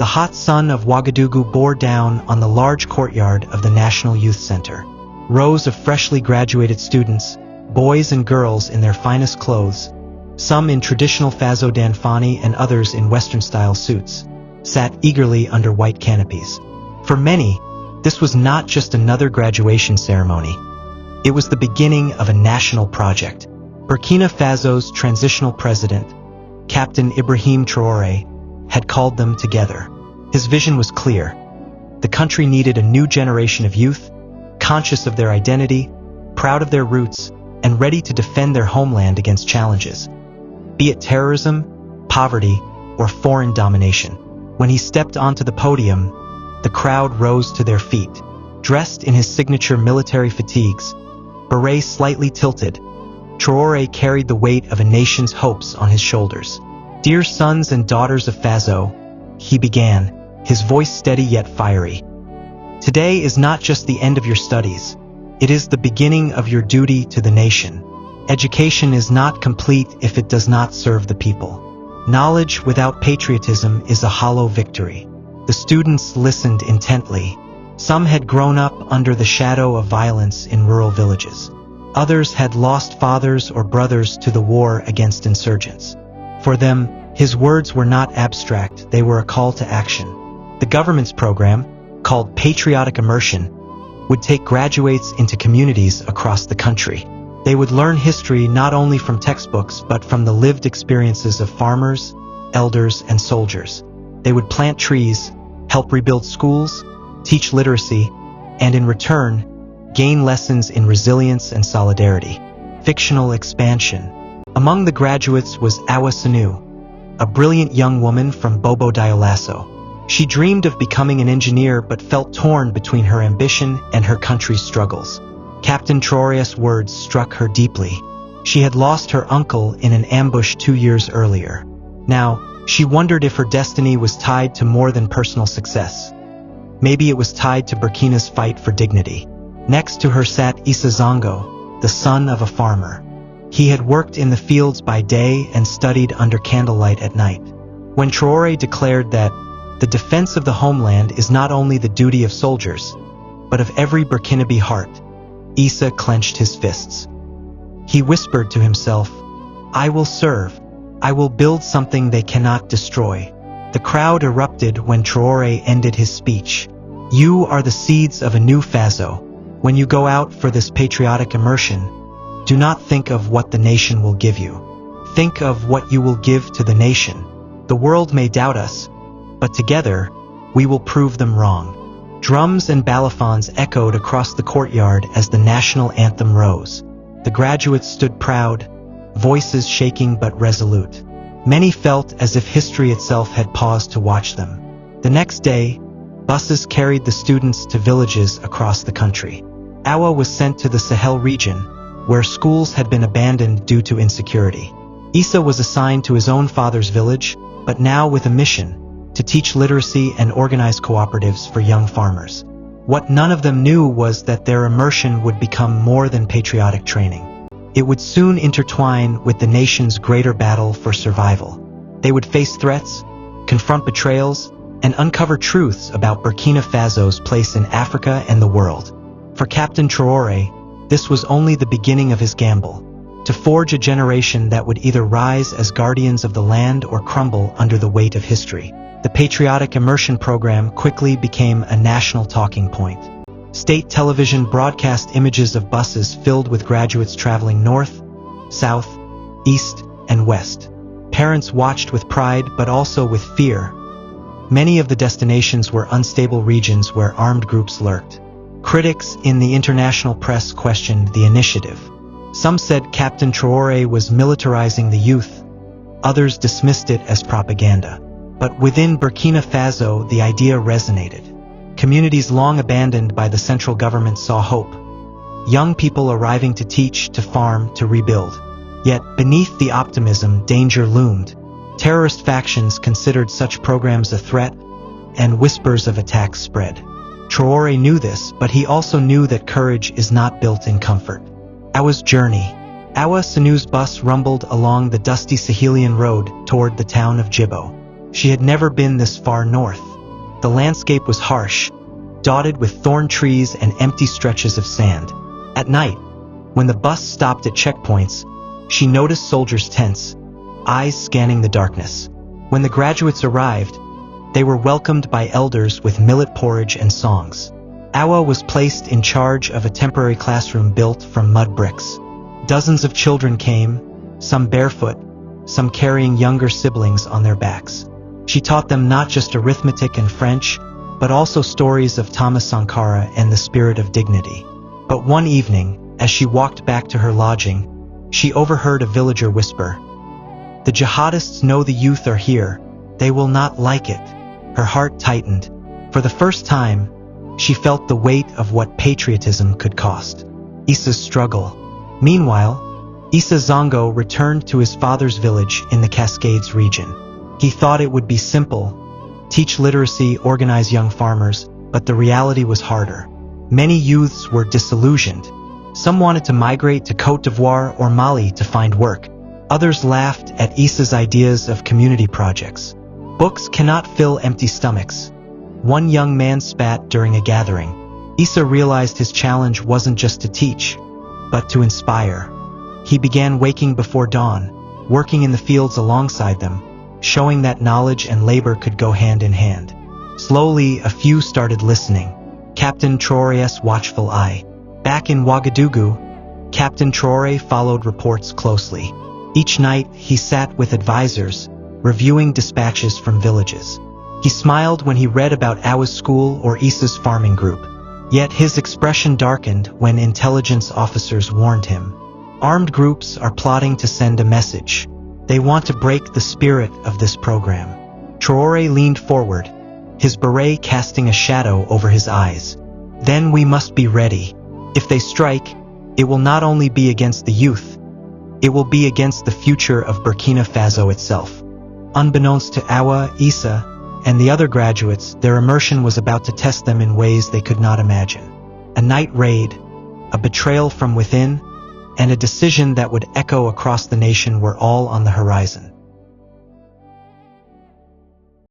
The hot sun of Ouagadougou bore down on the large courtyard of the National Youth Center. Rows of freshly graduated students, boys and girls in their finest clothes, some in traditional Faso Dan Fani and others in Western-style suits, sat eagerly under white canopies. For many, this was not just another graduation ceremony. It was the beginning of a national project. Burkina Faso's transitional president, Captain Ibrahim Traoré, had called them together. His vision was clear. The country needed a new generation of youth, conscious of their identity, proud of their roots, and ready to defend their homeland against challenges, be it terrorism, poverty, or foreign domination. When he stepped onto the podium, the crowd rose to their feet. Dressed in his signature military fatigues, beret slightly tilted, Traoré carried the weight of a nation's hopes on his shoulders. "Dear sons and daughters of Faso," he began, his voice steady yet fiery. "Today is not just the end of your studies. It is the beginning of your duty to the nation. Education is not complete if it does not serve the people. Knowledge without patriotism is a hollow victory." The students listened intently. Some had grown up under the shadow of violence in rural villages. Others had lost fathers or brothers to the war against insurgents. For them, his words were not abstract, they were a call to action. The government's program, called Patriotic Immersion, would take graduates into communities across the country. They would learn history not only from textbooks but from the lived experiences of farmers, elders, and soldiers. They would plant trees, help rebuild schools, teach literacy, and in return, gain lessons in resilience and solidarity. Fictional expansion. Among the graduates was Awa Sanu, a brilliant young woman from Bobo Dioulasso. She dreamed of becoming an engineer but felt torn between her ambition and her country's struggles. Captain Traoré's words struck her deeply. She had lost her uncle in an ambush 2 years earlier. Now, she wondered if her destiny was tied to more than personal success. Maybe it was tied to Burkina's fight for dignity. Next to her sat Issa Zongo, the son of a farmer. He had worked in the fields by day and studied under candlelight at night. When Traoré declared that the defense of the homeland is not only the duty of soldiers, but of every Burkinabe heart, Issa clenched his fists. He whispered to himself, "I will serve. I will build something they cannot destroy." The crowd erupted when Traoré ended his speech. "You are the seeds of a new Faso. When you go out for this patriotic immersion, do not think of what the nation will give you. Think of what you will give to the nation. The world may doubt us, but together, we will prove them wrong." Drums and balafons echoed across the courtyard as the national anthem rose. The graduates stood proud, voices shaking but resolute. Many felt as if history itself had paused to watch them. The next day, buses carried the students to villages across the country. Awa was sent to the Sahel region, where schools had been abandoned due to insecurity. Issa was assigned to his own father's village, but now with a mission, to teach literacy and organize cooperatives for young farmers. What none of them knew was that their immersion would become more than patriotic training. It would soon intertwine with the nation's greater battle for survival. They would face threats, confront betrayals, and uncover truths about Burkina Faso's place in Africa and the world. For Captain Traoré, this was only the beginning of his gamble, to forge a generation that would either rise as guardians of the land or crumble under the weight of history. The Patriotic Immersion program quickly became a national talking point. State television broadcast images of buses filled with graduates traveling north, south, east, and west. Parents watched with pride but also with fear. Many of the destinations were unstable regions where armed groups lurked. Critics in the international press questioned the initiative. Some said Captain Traoré was militarizing the youth. Others dismissed it as propaganda. But within Burkina Faso, the idea resonated. Communities long abandoned by the central government saw hope. Young people arriving to teach, to farm, to rebuild. Yet, beneath the optimism, danger loomed. Terrorist factions considered such programs a threat, and whispers of attacks spread. Traoré knew this, but he also knew that courage is not built in comfort. Awa's journey. Awa Sanu's bus rumbled along the dusty Sahelian road toward the town of Djibo. She had never been this far north. The landscape was harsh, dotted with thorn trees and empty stretches of sand. At night, when the bus stopped at checkpoints, she noticed soldiers tense, eyes scanning the darkness. When the graduates arrived, they were welcomed by elders with millet porridge and songs. Awa was placed in charge of a temporary classroom built from mud bricks. Dozens of children came, some barefoot, some carrying younger siblings on their backs. She taught them not just arithmetic and French, but also stories of Thomas Sankara and the spirit of dignity. But one evening, as she walked back to her lodging, she overheard a villager whisper, "The jihadists know the youth are here. They will not like it." Her heart tightened. For the first time, she felt the weight of what patriotism could cost. Issa's struggle. Meanwhile, Issa Zongo returned to his father's village in the Cascades region. He thought it would be simple, teach literacy, organize young farmers, but the reality was harder. Many youths were disillusioned. Some wanted to migrate to Côte d'Ivoire or Mali to find work. Others laughed at Issa's ideas of community projects. Books cannot fill empty stomachs. One young man spat during a gathering. Issa realized his challenge wasn't just to teach, but to inspire. He began waking before dawn, working in the fields alongside them, showing that knowledge and labor could go hand in hand. Slowly, a few started listening. Captain Traoré's watchful eye. Back in Ouagadougou, Captain Traoré followed reports closely. Each night, he sat with advisors, reviewing dispatches from villages. He smiled when he read about Awa's school or Issa's farming group. Yet his expression darkened when intelligence officers warned him. Armed groups are plotting to send a message. They want to break the spirit of this program. Traoré leaned forward, his beret casting a shadow over his eyes. Then we must be ready. If they strike, it will not only be against the youth, it will be against the future of Burkina Faso itself. Unbeknownst to Awa, Issa, and the other graduates, their immersion was about to test them in ways they could not imagine. A night raid, a betrayal from within, and a decision that would echo across the nation were all on the horizon.